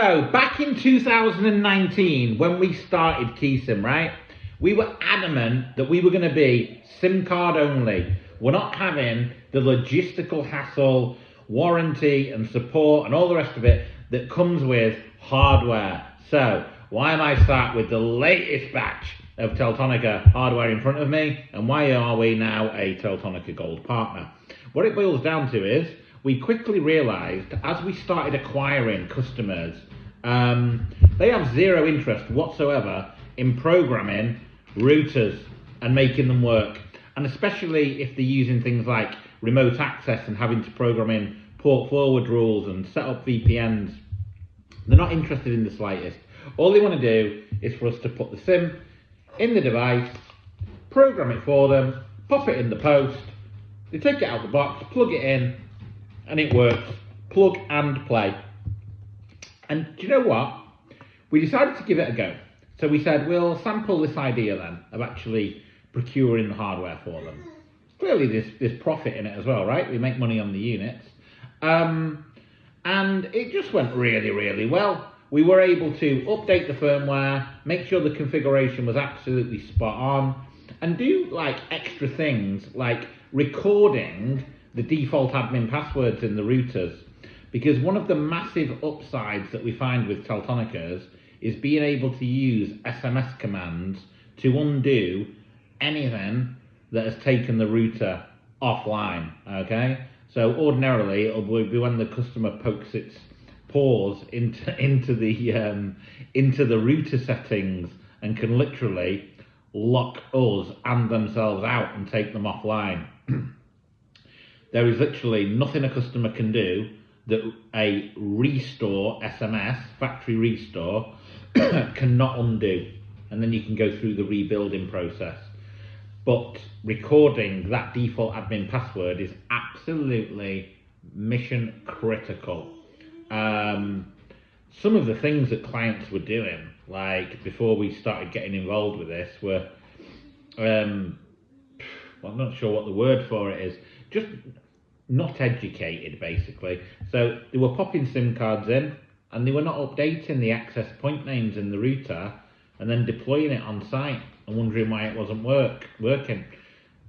So back in 2019, when we started KeySIM, right, we were adamant that we were going to be SIM card only. We're not having the logistical hassle, warranty and support and all the rest of it that comes with hardware. So why am I sat with the latest batch of Teltonika hardware in front of me, and why are we now a Teltonika Gold Partner? What it boils down to is we quickly realised as we started acquiring customers, they have zero interest whatsoever in programming routers and making them work. And especially if they're using things like remote access and having to program in port forward rules and set up VPNs, they're not interested in the slightest. All they want to do is for us to put the SIM in the device, program it for them, pop it in the post, they take it out the box, plug it in, and it works. Plug and play. And do you know what? We decided to give it a go. So we said, we'll sample this idea then of actually procuring the hardware for them. Clearly there's profit in it as well, right? We make money on the units. And it just went really, really well. We were able to update the firmware, make sure the configuration was absolutely spot on, and do like extra things like recording the default admin passwords in the routers. Because one of the massive upsides that we find with Teltonikas is being able to use SMS commands to undo anything that has taken the router offline, okay? So ordinarily it'll be when the customer pokes its paws into the router settings and can literally lock us and themselves out and take them offline. There is literally nothing a customer can do that a restore SMS, factory restore, cannot undo. And then you can go through the rebuilding process. But recording that default admin password is absolutely mission critical. Some of the things that clients were doing, like before we started getting involved with this, were, well, I'm not sure what the word for it is, just not educated basically. So they were popping SIM cards in and they were not updating the access point names in the router and then deploying it on site and wondering why it wasn't working.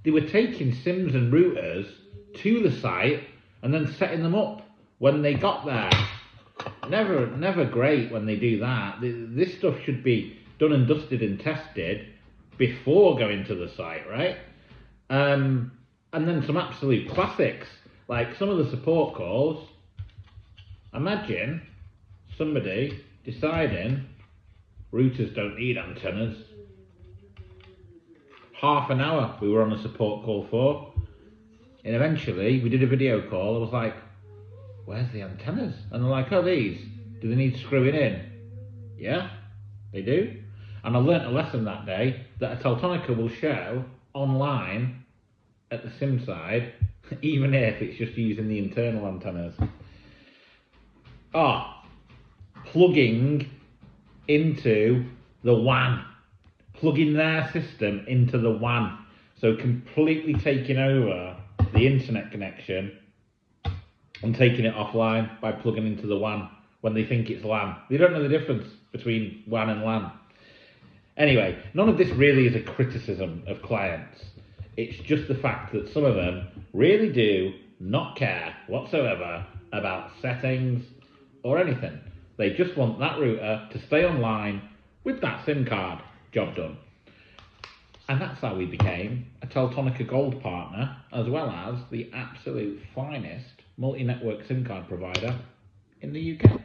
They were taking SIMs and routers to the site and then setting them up when they got there. Never great when they do that. This stuff should be done and dusted and tested before going to the site, right? And then some absolute classics, like some of the support calls. Imagine somebody deciding routers don't need antennas. Half an hour we were on a support call for, and eventually we did a video call. I was like, where's the antennas? And they're like, oh, these, do they need screwing in? Yeah, they do. And I learnt a lesson that day that a Teltonika will show online at the SIM side, even if it's just using the internal antennas. Plugging into the WAN, plugging their system into the WAN, so completely taking over the internet connection and taking it offline by plugging into the WAN when they think it's LAN. They don't know the difference between WAN and LAN. Anyway, none of this really is a criticism of clients. It's just the fact that some of them really do not care whatsoever about settings or anything. They just want that router to stay online with that SIM card. Job done. And that's how we became a Teltonika Gold Partner, as well as the absolute finest multi-network SIM card provider in the UK.